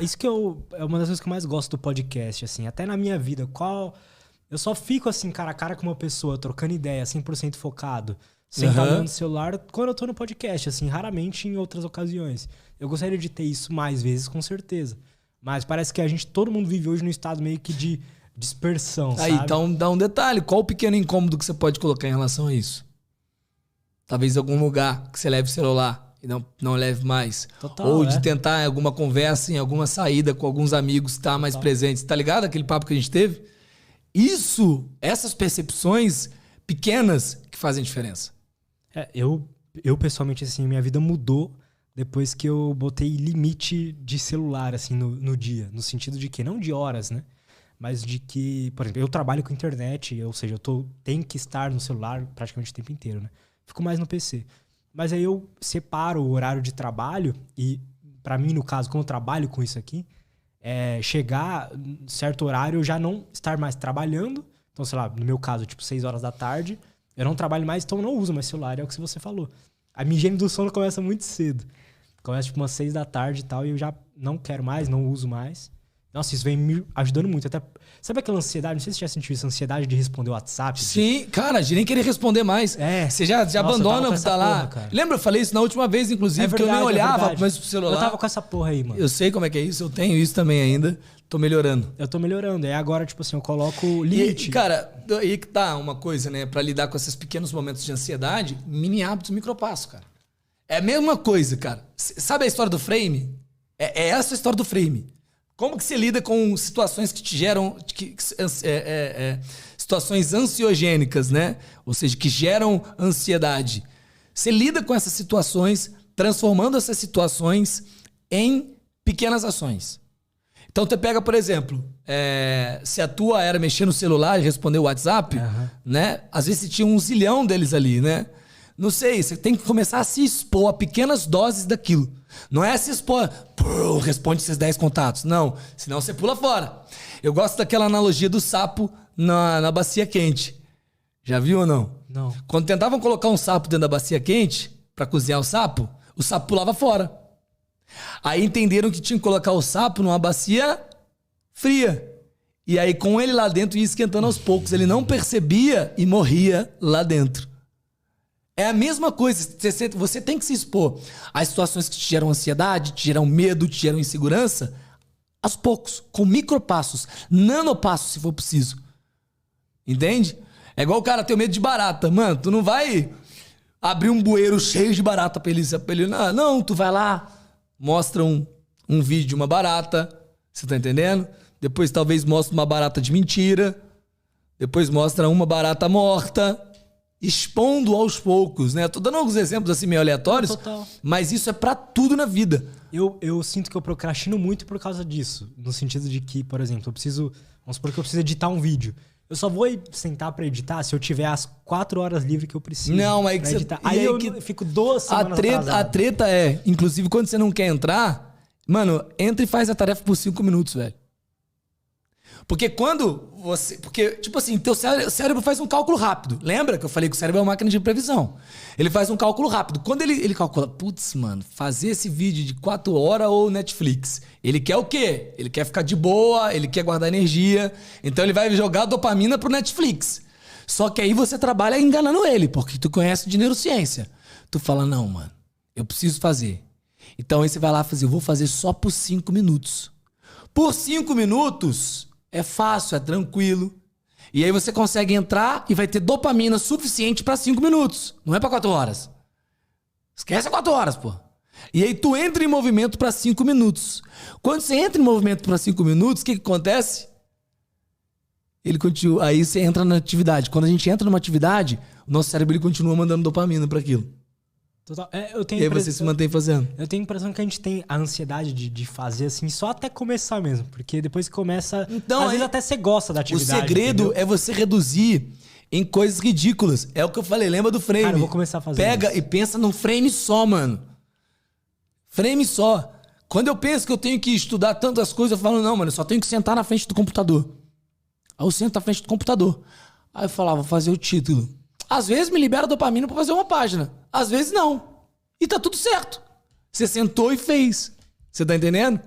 Isso que é uma das coisas que eu mais gosto do podcast, assim. Até na minha vida, eu só fico assim, cara a cara com uma pessoa, trocando ideia, 100% focado, sem estar olhando no celular, quando eu tô no podcast, assim, raramente em outras ocasiões. Eu gostaria de ter isso mais vezes, com certeza. Mas parece que todo mundo vive hoje num estado meio que de dispersão, Aí, sabe? então dá um detalhe. Qual o pequeno incômodo que você pode colocar em relação a isso? Talvez algum lugar que você leve o celular e não leve mais. Total, ou de tentar em alguma conversa, em alguma saída com alguns amigos, estar mais presente. Tá ligado? Aquele papo que a gente teve? Essas percepções pequenas que fazem diferença. Eu pessoalmente, assim, minha vida mudou depois que eu botei limite de celular, assim, no dia. No sentido de que, não de horas, né? Mas de que, por exemplo, eu trabalho com internet, ou seja, tenho que estar no celular praticamente o tempo inteiro, né? Fico mais no PC. Mas aí eu separo o horário de trabalho e, pra mim, no caso, como eu trabalho com isso aqui, chegar em certo horário eu já não estar mais trabalhando. Então, sei lá, no meu caso, tipo 6 horas da tarde, eu não trabalho mais, então eu não uso mais celular, é o que você falou. A minha higiene do sono começa muito cedo. Começa tipo umas 6 da tarde e tal, e eu já não quero mais, não uso mais. Nossa, isso vem me ajudando muito. Até, sabe aquela ansiedade? Não sei se você já sentiu isso, ansiedade de responder o WhatsApp. Sim, cara, de nem querer responder mais. Você já abandona o que tá lá. Porra, lembra? Eu falei isso na última vez, inclusive, verdade, que eu nem olhava mais pro eu celular. tava com essa porra aí, mano. Eu sei como é que é isso, eu tenho isso também ainda. Tô melhorando. Eu tô melhorando. Aí agora, tipo assim, eu coloco limite. E, cara, aí que tá uma coisa, né? Pra lidar com esses pequenos momentos de ansiedade, mini hábitos, micropasso, cara. É a mesma coisa, cara. Sabe a história do frame? É essa a história do frame. Como que você lida com situações que te geram... situações ansiogênicas, né? Ou seja, que geram ansiedade. Você lida com essas situações, transformando essas situações em pequenas ações. Então, você pega, por exemplo, se a tua era mexer no celular e responder o WhatsApp, né? Às vezes você tinha 1 zilhão deles ali, né? Não sei, você tem que começar a se expor a pequenas doses daquilo. Não é se expor, responde esses 10 contatos. Não, senão você pula fora. Eu gosto daquela analogia do sapo na bacia quente. Já viu ou não? Não. Quando tentavam colocar um sapo dentro da bacia quente, pra cozinhar o sapo pulava fora. Aí entenderam que tinha que colocar o sapo numa bacia fria. E aí com ele lá dentro ia esquentando aos poucos. Ele não percebia e morria lá dentro. É a mesma coisa. Você tem que se expor às situações que te geram ansiedade, te geram medo, te geram insegurança, aos poucos, com micropassos, nanopassos, se for preciso. Entende? É igual o cara ter medo de barata. Mano, tu não vai abrir um bueiro cheio de barata pra ele. Não, tu vai lá, mostra um vídeo de uma barata, você tá entendendo? Depois talvez mostra uma barata de mentira, depois mostra uma barata morta, expondo aos poucos, né? Tô dando alguns exemplos assim meio aleatórios, Total. mas isso é pra tudo na vida. Eu sinto que eu procrastino muito por causa disso. No sentido de que, por exemplo, vamos supor que eu preciso editar um vídeo. Eu só vou sentar pra editar se eu tiver as 4 horas livres que eu preciso. Não, aí que você... editar. Aí eu fico 2 semanas atrasado. A treta é, inclusive quando você não quer entrar, mano, entra e faz a tarefa por 5 minutos, velho. Porque tipo assim, teu cérebro faz um cálculo rápido. Lembra que eu falei que o cérebro é uma máquina de previsão? Ele faz um cálculo rápido. Quando ele calcula, putz, mano, fazer esse vídeo de 4 horas ou Netflix. Ele quer o quê? Ele quer ficar de boa, ele quer guardar energia. Então ele vai jogar a dopamina pro Netflix. Só que aí você trabalha enganando ele, porque tu conhece de neurociência. Tu fala, não, mano, eu preciso fazer. Então aí você vai lá fazer, eu vou fazer só por 5 minutos. Por 5 minutos... é fácil, é tranquilo. E aí você consegue entrar e vai ter dopamina suficiente para 5 minutos. Não é para 4 horas. Esquece 4 horas, pô. E aí tu entra em movimento para 5 minutos. Quando você entra em movimento para 5 minutos, o que acontece? Ele continua. Aí você entra na atividade. Quando a gente entra numa atividade, o nosso cérebro ele continua mandando dopamina para aquilo. Total. E aí você se mantém fazendo. Eu tenho a impressão que a gente tem a ansiedade de fazer assim, só até começar mesmo. Porque depois que começa, então, às vezes até você gosta da atividade. O segredo entendeu? é você reduzir em coisas ridículas. É o que eu falei, lembra do frame? Cara, eu vou começar a fazer Pega isso. E pensa num frame só, mano. Frame só. Quando eu penso que eu tenho que estudar tantas coisas, eu falo, não, mano, eu só tenho que sentar na frente do computador. Aí eu sento na frente do computador. Aí eu falava, vou fazer o título. Às vezes me libera dopamina pra fazer uma página. Às vezes não. E tá tudo certo. Você sentou e fez. Você tá entendendo?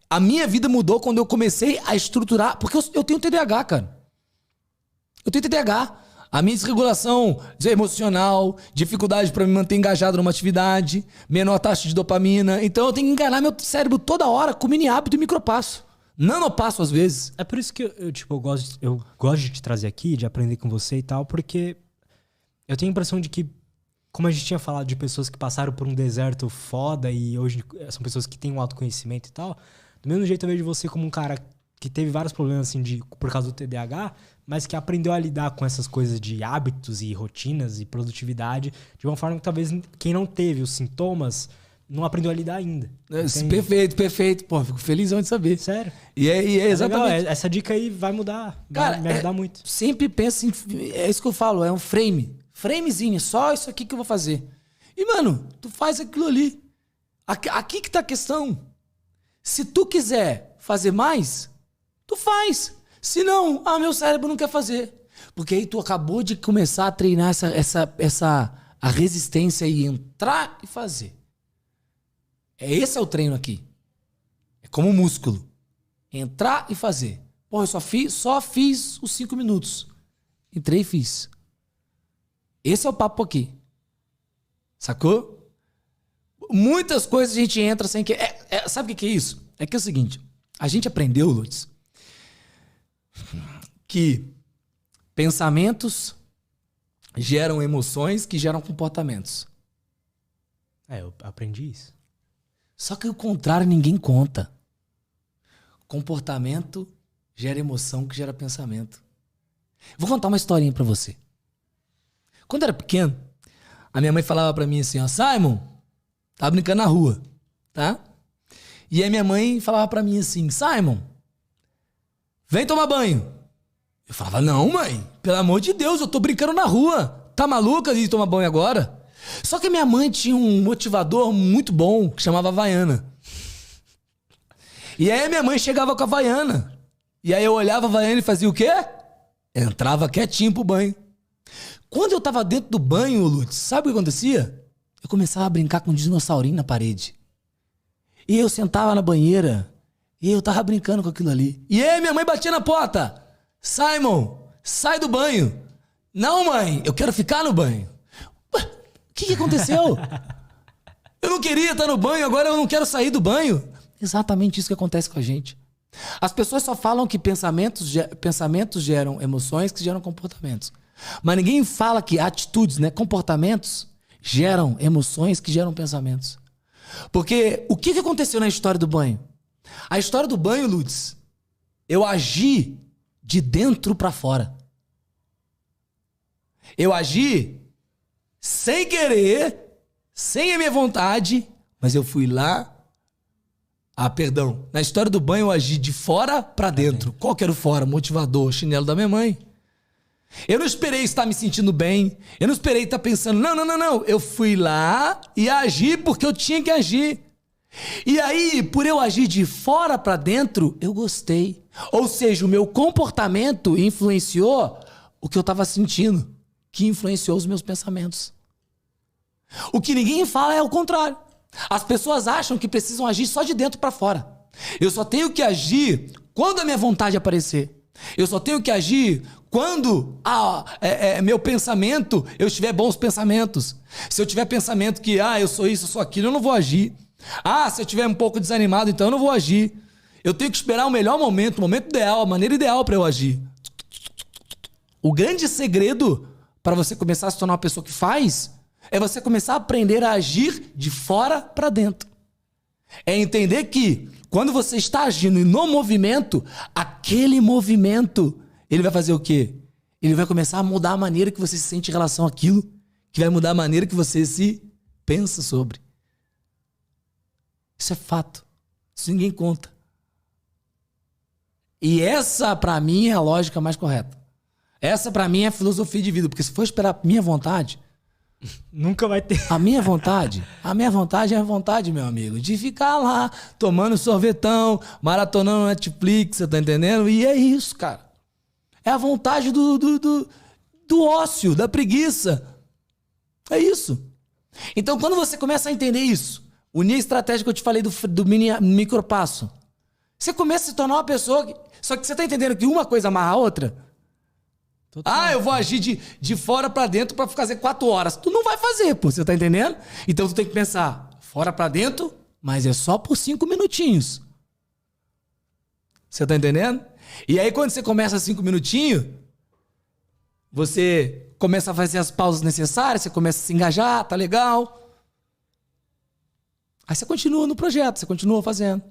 A minha vida mudou quando eu comecei a estruturar... Porque eu tenho TDAH, cara. Eu tenho TDAH. A minha desregulação emocional, dificuldade para me manter engajado numa atividade, menor taxa de dopamina. Então eu tenho que enganar meu cérebro toda hora com mini hábito e micropasso. Nanopasso às vezes. É por isso que eu gosto de te trazer aqui, de aprender com você e tal, porque eu tenho a impressão de que, como a gente tinha falado de pessoas que passaram por um deserto foda e hoje são pessoas que têm um autoconhecimento e tal, do mesmo jeito eu vejo você como um cara que teve vários problemas assim por causa do TDAH, mas que aprendeu a lidar com essas coisas de hábitos e rotinas e produtividade de uma forma que talvez quem não teve os sintomas não aprendeu a lidar ainda. Perfeito, perfeito. Pô, fico felizão de saber. Sério. E é exatamente. Legal, essa dica aí vai mudar, Cara, vai me ajudar muito. Sempre pensa em... É isso que eu falo, é um frame. Framezinho, só isso aqui que eu vou fazer. E, mano, tu faz aquilo ali. Aqui que tá a questão. Se tu quiser fazer mais, tu faz. Se não, meu cérebro não quer fazer. Porque aí tu acabou de começar a treinar a resistência e entrar e fazer. Esse é o treino aqui. É como um músculo. Entrar e fazer. Pô, eu só fiz os 5 minutos. Entrei e fiz. Esse é o papo aqui. Sacou? Muitas coisas a gente entra sem que... sabe o que é isso? É que é o seguinte. A gente aprendeu, Lutz, que pensamentos geram emoções que geram comportamentos. Eu aprendi isso. Só que o contrário ninguém conta. Comportamento gera emoção que gera pensamento. Vou contar uma historinha pra você. Quando eu era pequeno, a minha mãe falava pra mim assim, ó, Simon, tava brincando na rua, tá? E aí minha mãe falava pra mim assim, Simon, vem tomar banho. Eu falava, não, mãe, pelo amor de Deus, eu tô brincando na rua. Tá maluca de tomar banho agora? Só que minha mãe tinha um motivador muito bom, que chamava Havaiana. E aí minha mãe chegava com a Havaiana. E aí eu olhava a Havaiana e fazia o quê? Entrava quietinho pro banho. Quando eu tava dentro do banho, Lutz, sabe o que acontecia? Eu começava a brincar com um dinossaurinho na parede. E eu sentava na banheira e eu tava brincando com aquilo ali. E aí minha mãe batia na porta. Simon, sai do banho. Não, mãe, eu quero ficar no banho. Ué, o que aconteceu? Eu não queria estar no banho, agora eu não quero sair do banho. Exatamente isso que acontece com a gente. As pessoas só falam que pensamentos geram emoções que geram comportamentos. Mas ninguém fala que atitudes, né, comportamentos, geram emoções que geram pensamentos. Porque o que aconteceu na história do banho? A história do banho, Lutz, eu agi de dentro pra fora. Eu agi sem querer, sem a minha vontade, mas eu fui lá. Perdão. Na história do banho eu agi de fora pra dentro. Qual que era o fora? Motivador, chinelo da minha mãe. Eu não esperei estar me sentindo bem. Eu não esperei estar pensando, não. Eu fui lá e agi porque eu tinha que agir. E aí, por eu agir de fora pra dentro, eu gostei. Ou seja, o meu comportamento influenciou o que eu tava sentindo, que influenciou os meus pensamentos. O que ninguém fala é o contrário. As pessoas acham que precisam agir só de dentro pra fora. Eu só tenho que agir quando a minha vontade aparecer. Eu só tenho que agir quando meu pensamento, eu tiver bons pensamentos. Se eu tiver pensamento que eu sou isso, eu sou aquilo, eu não vou agir. Se eu tiver um pouco desanimado, então eu não vou agir. Eu tenho que esperar o melhor momento, o momento ideal, a maneira ideal para eu agir. O grande segredo para você começar a se tornar uma pessoa que faz é você começar a aprender a agir de fora para dentro. É entender que quando você está agindo no movimento, aquele movimento, ele vai fazer o quê? Ele vai começar a mudar a maneira que você se sente em relação àquilo, que vai mudar a maneira que você se pensa sobre. Isso é fato. Isso ninguém conta. E essa, pra mim, é a lógica mais correta. Essa, pra mim, é a filosofia de vida. Porque se for esperar a minha vontade... Nunca vai ter. A minha vontade é a vontade, meu amigo, de ficar lá, tomando sorvetão, maratonando Netflix, você tá entendendo? E é isso, cara. É a vontade do ócio, da preguiça. É isso. Então, quando você começa a entender isso, unir a estratégia que eu te falei do micropasso, Você começa a se tornar uma pessoa... Só que você tá entendendo que uma coisa amarra a outra? Total. Eu vou agir de fora pra dentro pra fazer 4 horas. Tu não vai fazer, pô. Você tá entendendo? Então tu tem que pensar, fora pra dentro, mas é só por 5 minutinhos. Você tá entendendo? E aí quando você começa 5 minutinhos, você começa a fazer as pausas necessárias, você começa a se engajar, tá legal. Aí você continua no projeto, você continua fazendo.